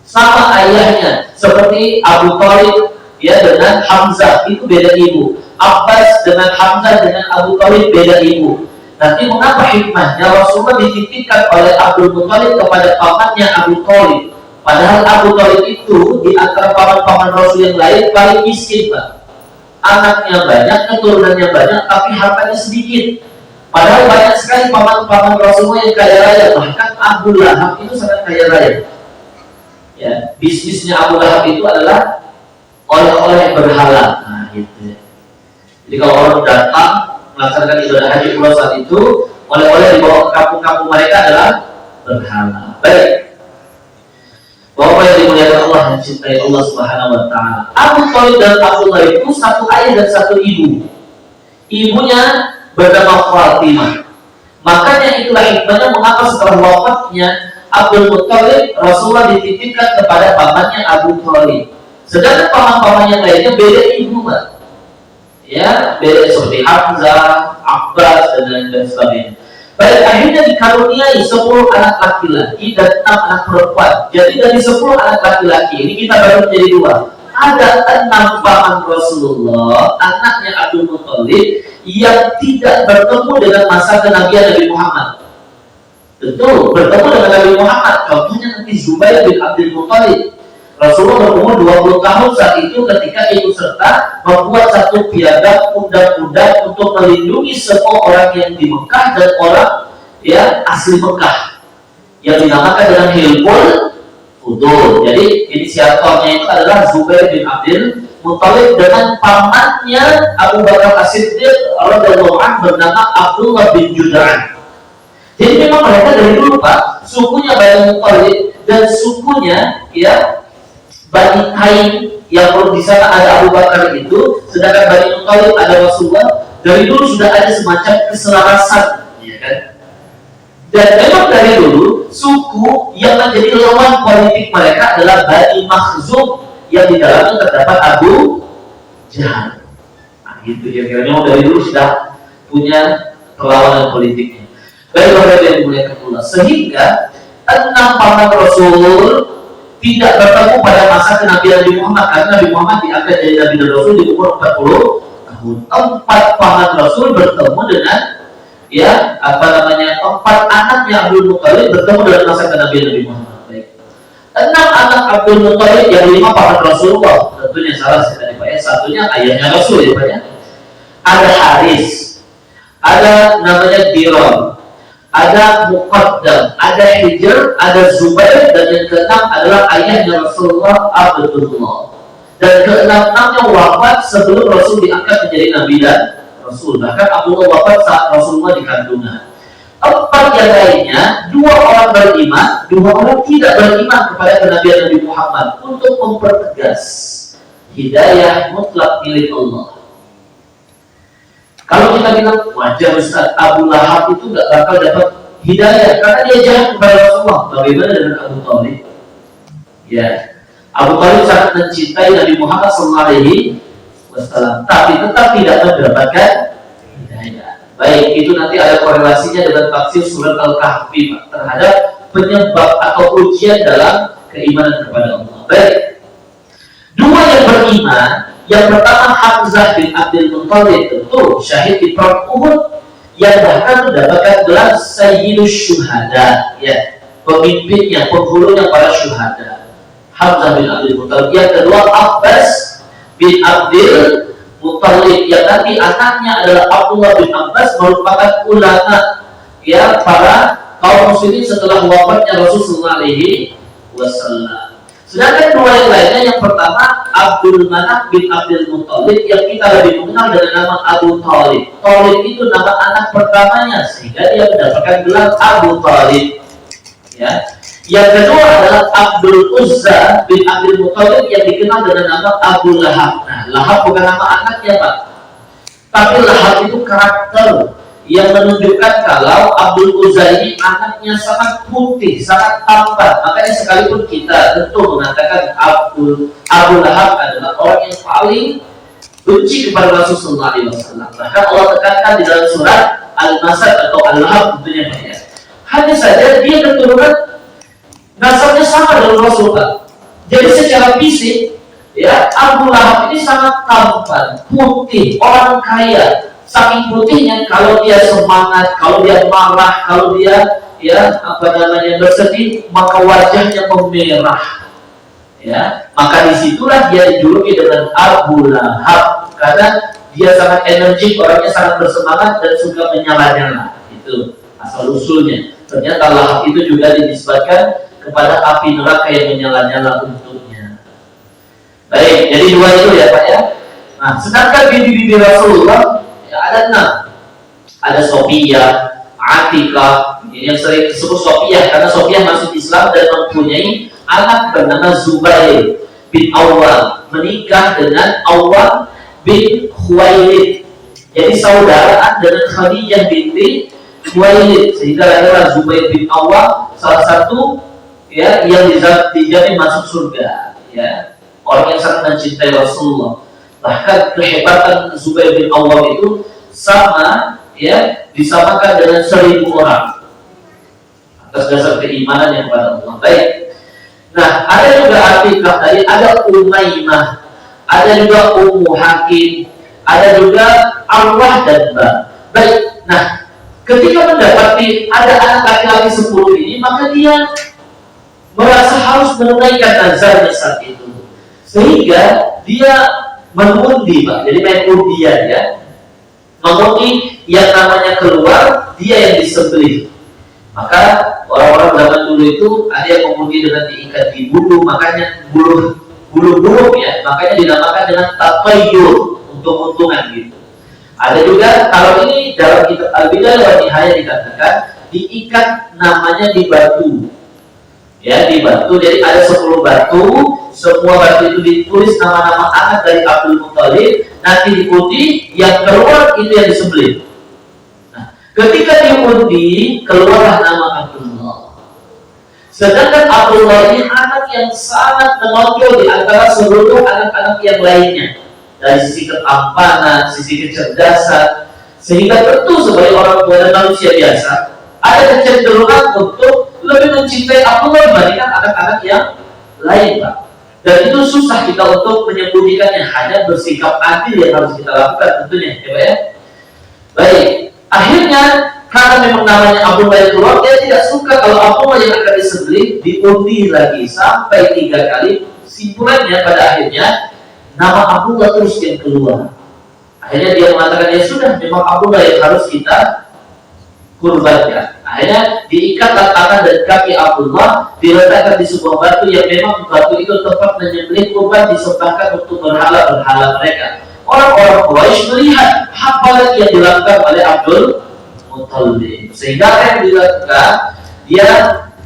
sama ayahnya. Seperti Abu Thalib ya dengan Hamzah itu beda ibu. Abbas dengan Hamzah dengan Abu Thalib beda ibu. Nanti mengapa hikmahnya Rasulullah dititipkan oleh Abdul Muthalib kepada pamannya Abu Thalib? Padahal Abu Thalib itu di antara paman-paman Rasul yang lain paling miskin, Pak. Anaknya banyak, keturunannya banyak, tapi hartanya sedikit. Padahal banyak sekali paman-paman Rasulullah yang kaya raya. Bahkan Abu Lahab itu sangat kaya raya. Ya, bisnisnya Abu Lahab itu adalah oleh-oleh berhala. Nah, gitu. Jadi kalau orang datang melaksanakan ibadah haji umrah saat itu, oleh-oleh dibawa ke kampung-kampung mereka adalah berhala. Baik. Bapak yang dimuliakan Allah dan cintai Allah Subhanahu wa taala. Abu Thalib dan Abdullah itu satu ayah dan satu ibu. Ibunya bernama Fatimah. Makanya itulah hikmahnya mengapa setelah wafatnya Abdul Muthalib, Rasulullah dititipkan kepada pamannya Abu Thalib. Sedangkan paman-paman yang lainnya beda ibu, Pak. Ya, beda seperti Hamzah, Abbas dan sebagainya. Baik, akhirnya dikaruniai 10 anak laki-laki dan 6 anak perempuan. Jadi dari 10 anak laki-laki ini kita baru menjadi 2. Ada 6 paman Rasulullah, anaknya Abdul Muthalib, yang tidak bertemu dengan masa kenabian Nabi Muhammad. Tentu bertemu dengan Nabi Muhammad. Contohnya nanti Zubair bin Abdul Muthalib. Rasulullah berumur 20 tahun saat itu ketika ikut serta membuat satu piagam undang-undang untuk melindungi semua orang yang di Mekah dan orang ya asli Mekah yang dinamakan dengan Hilful Fudul. Jadi inisiatornya itu adalah Zubair bin Abdul Muthalib dengan pamannya Abu Bakar As-Siddiq radhiyallahu anhu bernama Abdullah bin Jud'an. Jadi memang mereka dari dulu Pak, sukunya Bani Muthalib dan sukunya ya Bani Taim yang di sana ada Abu Bakar itu, sedangkan Bani Muthalib ada Rasulullah. Dari dulu sudah ada semacam keselarasan, ya kan? Dan memang dari dulu suku yang menjadi lawan politik mereka adalah Bani Makhzum yang di dalamnya terdapat Abu Jahal. Nah, gitu ya, memang dari dulu sudah punya perlawanan politiknya. Baik Bapak yang dimuliakan Allah, sehingga 6 paman Rasul tidak bertemu pada masa kenabian Nabi Muhammad, karena Nabi Muhammad diangkat jadi Nabi dan Rasul di umur 40 tahun. 4 paman Rasul bertemu dengan ya empat anaknya Abdul Muthalib bertemu dalam masa kenabian Nabi Muhammad. Baik. 6 anak Abdul Muthalib yang 5 paman Rasulullah. Tentunya salah saya tadi Pak ya. Satunya ayahnya Rasul ya Pak ya. Ada Haris, ada namanya Diron, ada Muqaddam, ada Hijr, ada Zubair, dan yang keenam adalah ayahnya Rasulullah Abdullah. Dan keenam-enamnya wafat sebelum Rasul diangkat menjadi Nabi dan Rasul. Bahkan Abdullah wafat saat Rasulullah di kandungan. 4 yang lainnya, 2 orang beriman, 2 orang tidak beriman kepada kenabian Nabi Muhammad untuk mempertegas hidayah mutlak milik Allah. Kalau kita bilang wajar Ustaz, Abu Lahab itu gak bakal dapat hidayah karena dia jahat kepada Rasulullah. Bagaimana dengan Abu Thalib? Ya, Abu Thalib sangat mencintai Nabi Muhammad SAW, tapi tetap tidak mendapatkan hidayah. Baik, itu nanti ada korelasinya dengan tafsir surat Al-Kahfi terhadap penyebab atau ujian dalam keimanan kepada Allah. Baik, 2 yang beriman. Yang pertama Hamzah bin Abdul Muthalib, tentu syahid di perang Uhud, yang bahkan mendapatkan gelar Sayyidus Syuhada, ya, pemimpinnya, penghulunya para syuhada. Hamzah bin Abdul Muthalib. Yang kedua Abbas bin Abdul Muthalib, yang nanti anaknya adalah Abdullah bin Abbas, merupakan ulama ya para kaum muslimin setelah wafatnya Rasulullah SAW. Sedangkan 2 yang lainnya, yang pertama Abdul Manaf bin Abdul Muthalib, yang kita lebih mengenal dengan nama Abu Thalib. Thalib itu nama anak pertamanya, sehingga dia mendapatkan gelar Abu Thalib. Ya. Yang kedua adalah Abdul Uzza bin Abdul Muthalib, yang dikenal dengan nama Abu Lahab. Nah, Lahab bukan nama anaknya Pak, tapi Lahab itu karakter yang menunjukkan kalau Abdul Uzza ini anaknya sangat putih, sangat tampan. Makanya sekalipun kita tentu mengatakan Abu Lahab adalah orang yang paling benci kepada Rasulullah SAW. Bahkan Allah tekankan di dalam surat Al-Masad atau Al-Lahab tentunya Pak ya. Hanya saja dia keturunan nasabnya sama dengan Rasulullah. Jadi secara fisik ya Abu Lahab ini sangat tampan, putih, orang kaya. Saking putihnya, kalau dia semangat, kalau dia marah, kalau dia ya bersedih, maka wajahnya memerah. Ya, maka disitulah dia dijuluki dengan Abu Lahab, karena dia sangat energik, orangnya sangat bersemangat dan suka menyala-nyala. Itu asal usulnya. Ternyata Lahab itu juga dinisbatkan kepada api neraka yang menyala-nyala untuknya. Baik, jadi 2 itu ya Pak ya. Nah, sedangkan bibi-bibi Rasulullah ada 6. Ada Sofiyah, Atikah, ini yang sering disebut Sofiyah karena Sofiyah masuk Islam dan mempunyai anak bernama Zubair bin Awwam, menikah dengan Awwam bin Khuwailid. Jadi saudaraan dengan Khadijah binti Khuwailid, sehingga lahirlah Zubair bin Awwam, salah satu ya yang dijamin masuk surga, ya, orang yang sangat mencintai Rasulullah. Bahkan kehebatan Zubair bin Awwam itu sama ya disamakan dengan 1000 orang atas dasar keimanan yang kepada Allah. Baik. Nah, ada juga Atikah tadi, ada Umaymah, ada juga Ummu Hakim, ada juga Arwah dan Ba. Baik. Nah, ketika mendapati ada anak laki-laki 10 ini, maka dia merasa harus menunaikan nazarnya saat itu. Sehingga dia mengundi Pak, jadi main undian ya, mengundi yang namanya keluar, dia yang disembelih. Maka orang-orang zaman dulu itu ada yang mengundi dengan diikat di bulu, makanya bulu bulu-bulu ya, makanya dinamakan dengan tatayyur, untung-untungan gitu. Ada juga kalau ini dalam kitab Al-Bidayah wa Nihayah dikatakan diikat namanya di batu. Ya, di batu. Jadi ada 10 batu, semua batu itu ditulis nama-nama anak dari Abdul Muthalib, nanti diundi, yang keluar itu yang disembelih. Nah, ketika diundi, keluarlah nama Abdullah. Sedangkan Abdullah ini anak yang sangat menonjol di antara seluruh anak-anak yang lainnya. Dari sisi ketampanan, sisi kecerdasan, sehingga tentu sebagai orang tua dan manusia biasa ada kecenderungan untuk lebih mencintai Abdullah dibandingkan anak-anak yang lain, Pak. Dan itu susah kita untuk menyembunyikannya, hanya bersikap adil yang harus kita lakukan tentunya, ya Pak ya. Baik, akhirnya karena memang namanya Abdullah yang keluar, dia tidak suka kalau Abdullah yang akan disembelih diundi lagi sampai 3 kali. Simpulannya pada akhirnya nama Abdullah terus yang keluar. Akhirnya dia mengatakan, ya sudah, memang Abdullah yang harus kita kurbankan. Akhirnya diikatlah tangan dan kaki Abdullah, diletakkan di sebuah batu yang memang batu itu tempat menyembelih kurban, disembahkan untuk berhala-berhala mereka. Orang-orang Quraisy melihat apa lagi yang dilakukan oleh Abdul Muthalib, sehingga yang dilakukan, dia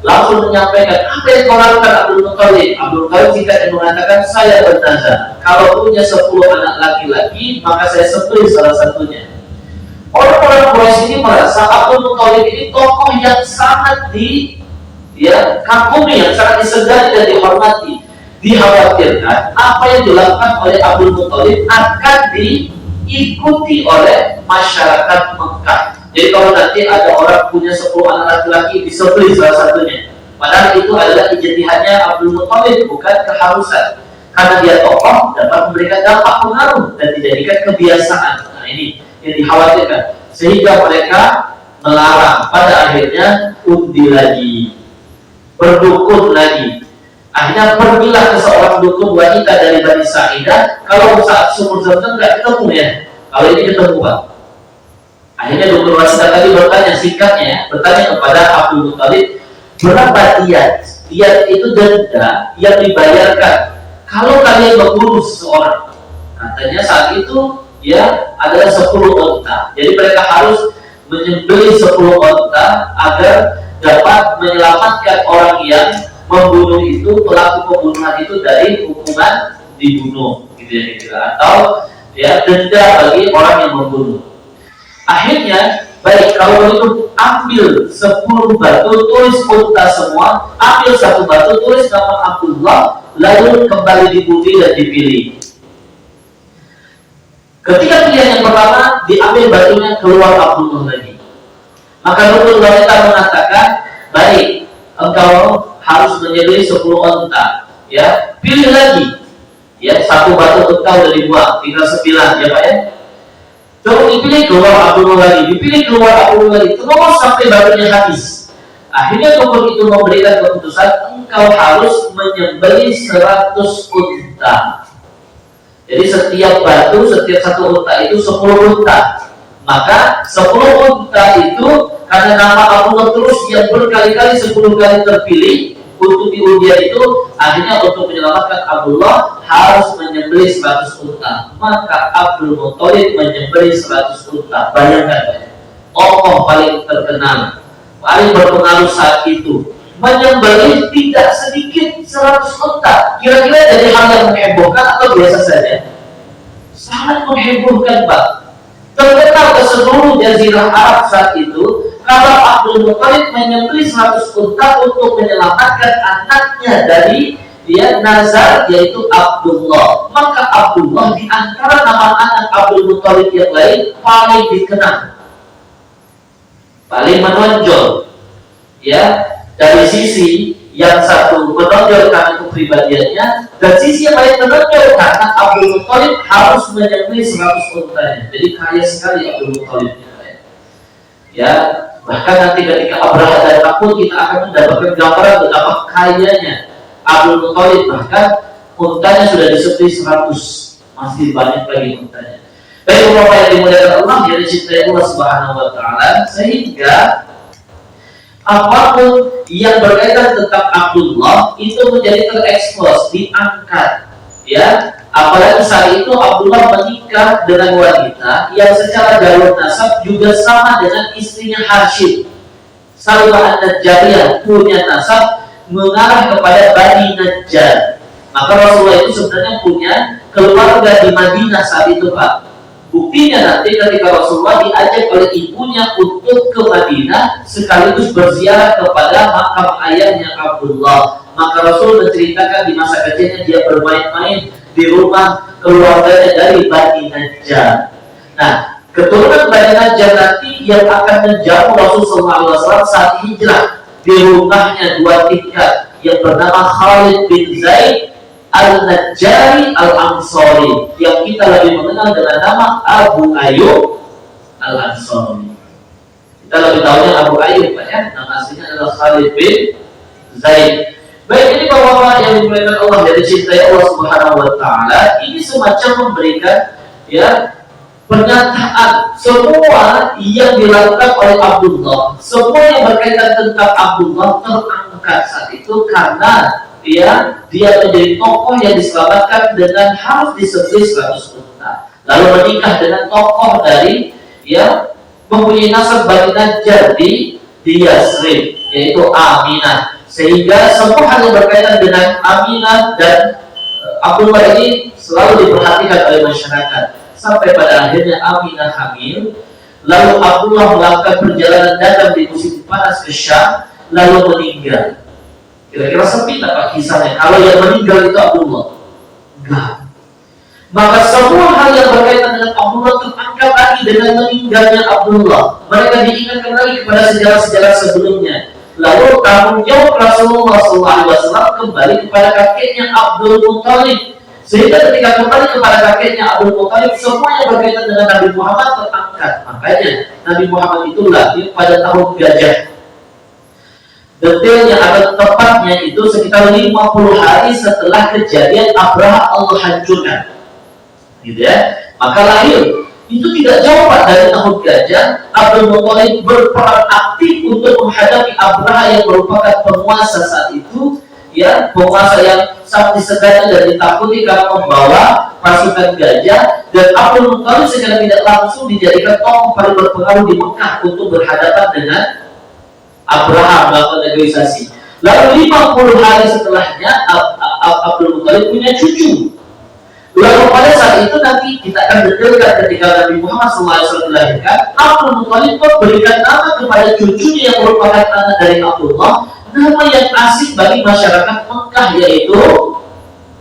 langsung menyampaikan, apa yang kau lakukan Abdul Muthalib? Abdul Muthalib jika yang mengatakan, saya bernazar, kalau punya 10 anak laki-laki, maka saya sembelih salah satunya. Orang-orang Quraisy ini merasa Abdul Muthalib ini tokoh yang sangat kagumi, yang sangat disegani dan dihormati. Dikhawatirkan apa yang dilakukan oleh Abdul Muthalib akan diikuti oleh masyarakat Mekah. Jadi kalau nanti ada orang punya 10 anak laki-laki, disembelih salah satunya. Padahal itu adalah ijtihadnya Abdul Muthalib, bukan keharusan. Karena dia tokoh, dapat memberikan dampak pengaruh dan dijadikan kebiasaan. Nah ini yang dikhawatirkan. Sehingga mereka melarang. Pada akhirnya undi lagi, berdukun lagi. Akhirnya pergilah ke seorang dukun wanita dari Bani Sa'idah. Kalau saat sumur Zamzam nggak ketemu ya, kalau ini ketemu Pak. Akhirnya dukun wanita tadi bertanya, singkatnya bertanya kepada Abdul Muthalib, berapa diyat? Diyat itu denda yang dibayarkan kalau kalian membunuh seseorang. Katanya saat itu ya adalah 10 unta. Jadi mereka harus menyembelih 10 unta agar dapat menyelamatkan orang yang membunuh itu, pelaku pembunuhan itu dari hukuman dibunuh, gitu ya kira-kira, atau ya denda bagi orang yang membunuh. Akhirnya, baik kalau itu ambil 10 batu, tulis unta semua, ambil 1 batu, tulis nama Abdullah, lalu kembali diundi dan dipilih. Ketika pilihan yang pertama diambil batunya, keluar Abdullah lagi. Maka dukun wanita mengatakan, baik, engkau harus menyembelih 10 unta, ya, pilih lagi, ya, 1 batu unta udah dibuang, tinggal 9, ya Pak ya. Terus dipilih, keluar Abdullah lagi, dipilih, keluar Abdullah lagi, terus sampai batunya habis. Akhirnya dukun itu memberikan keputusan, engkau harus menyembelih 100 unta. Jadi setiap batu, setiap 1 unta itu 10 unta. Maka 10 unta itu karena nama Abdullah terus yang berkali-kali 10 kali terpilih untuk diundian itu, akhirnya untuk menyelamatkan Abdullah harus menyembelih 100 unta. Maka Abdul Muthalib menyembelih 100 unta. Bayangkan, tokoh paling terkenal, paling berpengaruh saat itu, menyembelih tidak sedikit 100 unta. Kira-kira jadi hal yang menghebohkan atau biasa saja? Sangat menghebohkan Pak. Terkenal ke seluruh jazirah Arab saat itu kalau Abdul Muthalib menyembelih 100 unta untuk menyelamatkan anaknya dari nazar, yaitu Abdullah. Maka Abdullah di antara nama anak Abdul Muthalib yang lain paling dikenal, paling menonjol, ya, dari sisi yang satu menonjol karena kepribadiannya, dan sisi yang lain menonjol karena Abdul Muthalib harus menyembelih 100 untanya. Jadi kaya sekali Abdul Muthalib, ya. Bahkan nanti ketika Abraha datang pun kita akan mendapatkan gambaran betapa kayanya Abdul Muthalib. Bahkan untanya sudah disembelih 100, masih banyak lagi untanya. Baik Bapak yang dimuliakan Allah, yang dicintai Allah Subhanahu wa Ta'ala, sehingga apapun yang berkaitan tentang Abdullah itu menjadi terekspos, diangkat, Ya, apalagi saat itu Abdullah menikah dengan wanita yang secara jalur nasab juga sama dengan istrinya Hashim. Salimah An-Najjariyah punya nasab mengarah kepada Bani Najjar. Maka Rasulullah itu sebenarnya punya keluarga di Madinah saat itu, Pak. Buktinya nanti ketika Rasulullah diajak oleh ibunya untuk ke Madinah sekaligus berziarah kepada makam ayahnya Abdullah. Maka Rasul menceritakan di masa kecilnya dia bermain-main di rumah keluarganya dari Bani Najjar. Nah, keturunan Bani Najjar nanti yang akan menjamu Rasulullah SAW saat hijrah di rumahnya 2 tingkat yang bernama Khalid bin Zaid Al-Najjari Al-Ansari yang kita lebih mengenal dengan nama Abu Ayyub Al-Ansari. Kita lebih tahunya Abu Ayyub, Pak, ya. Nama aslinya adalah Khalid bin Zaid. Baik, ini bapak-bapak yang dimuliakan Allah dan dicintai Allah Subhanahu wa taala, ini semacam memberikan ya pernyataan semua yang dilakukan oleh Abdullah, semua yang berkaitan tentang Abdullah terangkat saat itu karena dia menjadi tokoh yang diselamatkan dengan harus disembelih 100 unta. Lalu menikah dengan tokoh dari ya mempunyai nasab Bani Najjar di Yasrib, yaitu Aminah. Sehingga semua hal yang berkaitan dengan Aminah dan Abdullah ini selalu diperhatikan oleh masyarakat. Sampai pada akhirnya Aminah hamil, lalu Abdullah melakukan perjalanan dagang di musim panas ke Syam, lalu meninggal. Kira-kira sepi tak Pak kisahnya? Kalau yang meninggal itu Abdullah? Enggak. Maka semua hal yang berkaitan dengan Abdullah terangkat lagi dengan meninggalnya Abdullah. Mereka diingatkan lagi kepada sejarah-sejarah sebelumnya. Lalu tanggung jawab Rasulullah SAW kembali kepada kakeknya Abdul Muttalib. Sehingga ketika kembali kepada kakeknya Abdul Muttalib, semua yang berkaitan dengan Nabi Muhammad terangkat. Makanya Nabi Muhammad itu lahir pada tahun gajah. Detailnya atau tepatnya itu sekitar 50 hari setelah kejadian Abraha Allah hancurkan. Gitu ya. Maka lahir itu tidak jauh Pak dari tahun gajah. Abdul Muttalib berperan aktif untuk menghadapi Abraha yang merupakan penguasa saat itu, ya, penguasa yang sangat disegani dan ditakuti karena membawa pasukan gajah. Dan Abdul Muttalib secara tidak langsung dijadikan tokoh paling berpengaruh di Mekah untuk berhadapan dengan Abraha melakukan negosiasi. Lalu 50 hari setelahnya Abdul Muttalib punya cucu. Lalu pada saat itu nanti kita akan detailkan ketika Nabi Muhammad SAW dilahirkan, Abdul Muttalib memberikan nama kepada cucunya yang merupakan anak dari Abdullah, nama yang asing bagi masyarakat Mekah, yaitu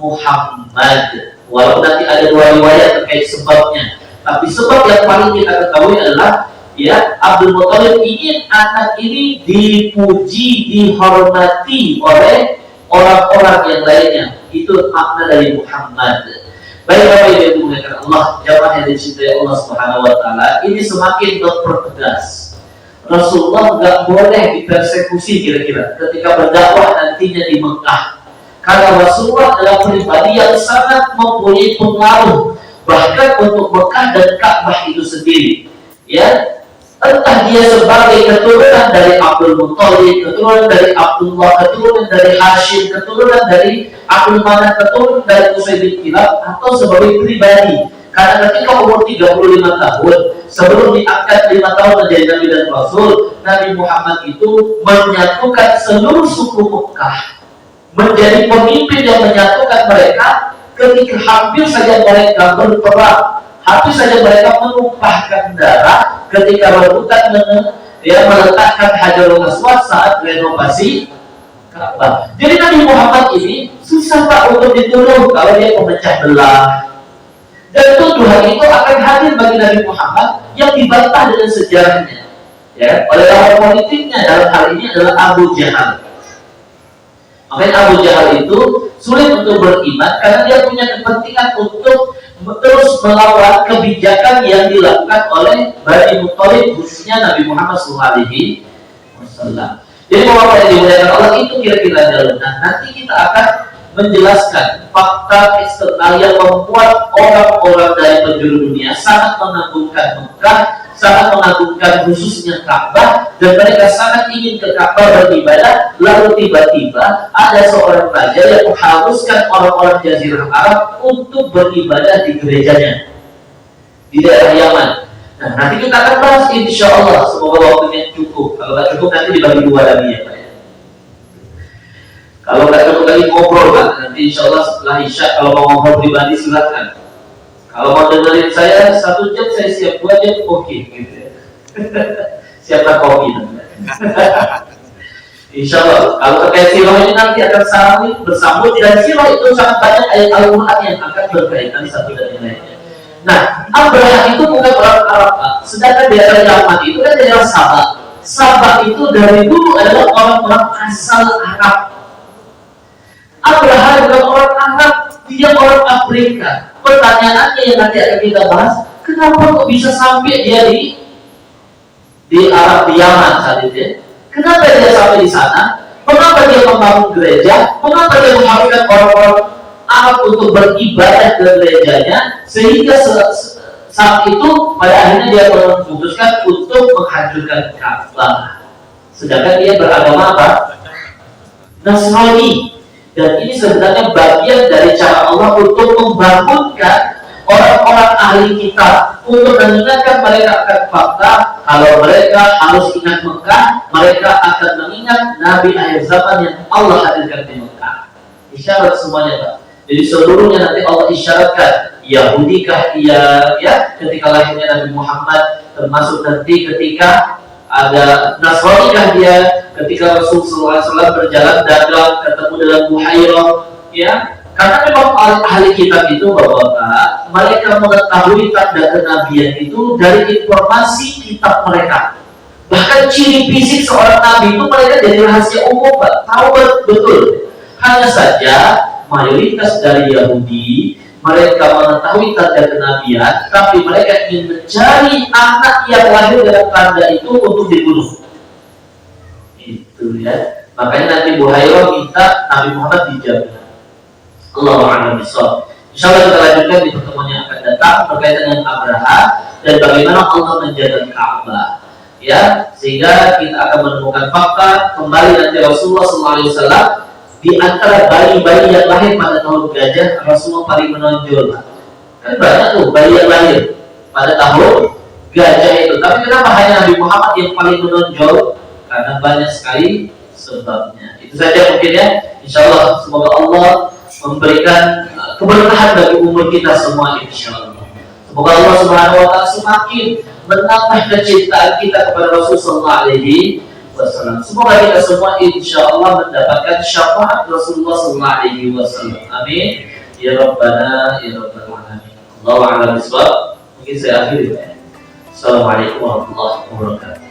Muhammad. Walaupun nanti ada 2 riwayat terkait sebabnya, tapi sebab yang paling kita ketahui adalah ya Abdul Muttalib ingin anak ini dipuji, dihormati oleh orang-orang yang lainnya. Itu makna dari Muhammad. Baik Bapak Ibu yang dimuliakan Allah, jamaah yang dicintai Allah Subhanahu wa taala, ini semakin mempertegas Rasulullah nggak boleh dipersekusi kira-kira ketika berdakwah nantinya di Mekah. Karena Rasulullah adalah pribadi yang sangat mempunyai pengaruh bahkan untuk Mekah dan Ka'bah itu sendiri. Ya, entah dia sebagai keturunan dari Abdul Muttalib, keturunan dari Abdullah, keturunan dari Hashim, keturunan dari Abdul Manaf, keturunan dari Qusay bin Kilab, atau sebagai pribadi. Karena ketika umur 35 tahun, sebelum diangkat 5 tahun menjadi Nabi dan Rasul, Nabi Muhammad itu menyatukan seluruh suku Mekah, menjadi pemimpin yang menyatukan mereka ketika hampir saja mereka berperang. Hampir saja mereka menumpahkan darah ketika merebutan meletakkan Hajarul Aswad saat renovasi Ka'bah. Jadi Nabi Muhammad ini susah Pak untuk dituduh kalau dia pemecah belah. Dan tuduhan itu akan hadir bagi Nabi Muhammad yang dibantah dengan sejarahnya. Ya, oleh lawan politiknya dalam hal ini adalah Abu Jahal. Makanya Abu Jahal itu sulit untuk beriman karena dia punya kepentingan untuk terus melawan kebijakan yang dilakukan oleh Bani Muttalib, khususnya Nabi Muhammad SAW. Jadi bahwa yang dimuliakan Allah itu kira-kira adalah, nah nanti kita akan menjelaskan fakta eksternal yang membuat orang-orang dari penjuru dunia sangat mengagungkan Mekah, sangat mengagungkan khususnya Ka'bah, dan mereka sangat ingin ke Ka'bah beribadah. Lalu tiba-tiba ada seorang raja yang mengharuskan orang-orang Jazirah Arab untuk beribadah di gerejanya di daerah Yaman. Nah, nanti kita akan bahas insya Allah, semoga waktunya cukup. Kalau nggak cukup nanti dibagi dua lagi ya Pak. Kalau nggak cukup lagi ngobrol Pak, nanti insya Allah setelah Isya kalau mau ngobrol pribadi silahkan. Kalau mau dengerin saya 1 jam, saya siap 2 jam, oke, gitu ya. Siapkan kopi nanti. Insya Allah, kalau terkait sirah ini nanti akan saling bersambut, dan sirah itu sangat banyak ayat Al-Quran yang akan berkaitan satu dan yang lainnya. Nah, Abraha itu bukan orang Arab, Pak. Sedangkan daerah Yaman itu kan daerah Sabah. Sabah itu dari dulu adalah orang-orang asal Arab. Abraha bukan orang Arab, dia orang Afrika. Pertanyaannya yang nanti akan kita bahas, kenapa kok bisa sampai dia di Arab, di Yaman saat itu? Kenapa dia sampai di sana? Mengapa dia membangun gereja? Mengapa dia mengharuskan orang-orang Arab untuk beribadah ke gerejanya, sehingga saat itu pada akhirnya dia memutuskan untuk menghancurkan Ka'bah. Sedangkan dia beragama apa? Nasrani. Dan ini sebenarnya bagian dari cara Allah untuk membangunkan orang-orang ahli kitab, untuk mengingatkan mereka akan fakta kalau mereka harus ingat Mekah, mereka akan mengingat Nabi akhir zaman yang Allah hadirkan di Mekah. Isyarat semuanya Pak. Jadi seluruhnya nanti Allah isyaratkan, Yahudikah ia, ya, ketika lahirnya Nabi Muhammad, termasuk nanti ketika ada Nasranikah dia, ketika Rasulullah SAW berjalan dagang ketemu dengan Buhairah, ya, karena memang ahli kitab itu Bapak-bapak, mereka mengetahui tanda kenabian itu dari informasi kitab mereka. Bahkan ciri fisik seorang nabi itu mereka jadi rahasia umum Pak, tahu betul. Hanya saja mayoritas dari Yahudi mereka mengetahui tanda kenabian, tapi mereka ingin mencari anak yang lahir dengan tanda itu untuk dibunuh. Itu ya. Makanya nanti Buhairah minta Nabi Muhammad dijaga. Allahu a'lam bishawab. Insyaallah kita lanjutkan di pertemuan yang akan datang berkaitan dengan Abraha dan bagaimana Allah menjaga Ka'bah. Ya, sehingga kita akan menemukan fakta kembali nanti Rasulullah SAW. Di antara bayi-bayi yang lahir pada tahun gajah, Rasulullah paling menonjol. Kan banyak tuh bayi yang lahir pada tahun gajah itu. Tapi kenapa hanya Nabi Muhammad yang paling menonjol? Karena banyak sekali sebabnya. Itu saja mungkin ya. Insya Allah semoga Allah memberikan keberkahan bagi umur kita semua insya Allah. Semoga Allah Subhanahu Wa Taala semakin menambah kecintaan kita kepada Rasulullah SAW. Semoga kita semua insya Allah mendapatkan syafaat Rasulullah SAW. Amin. Ya Rabbana, ya Rabbal Alamin. Allahu a'lam bishawab. Mungkin saya akhiri. Assalamualaikum warahmatullahi wabarakatuh.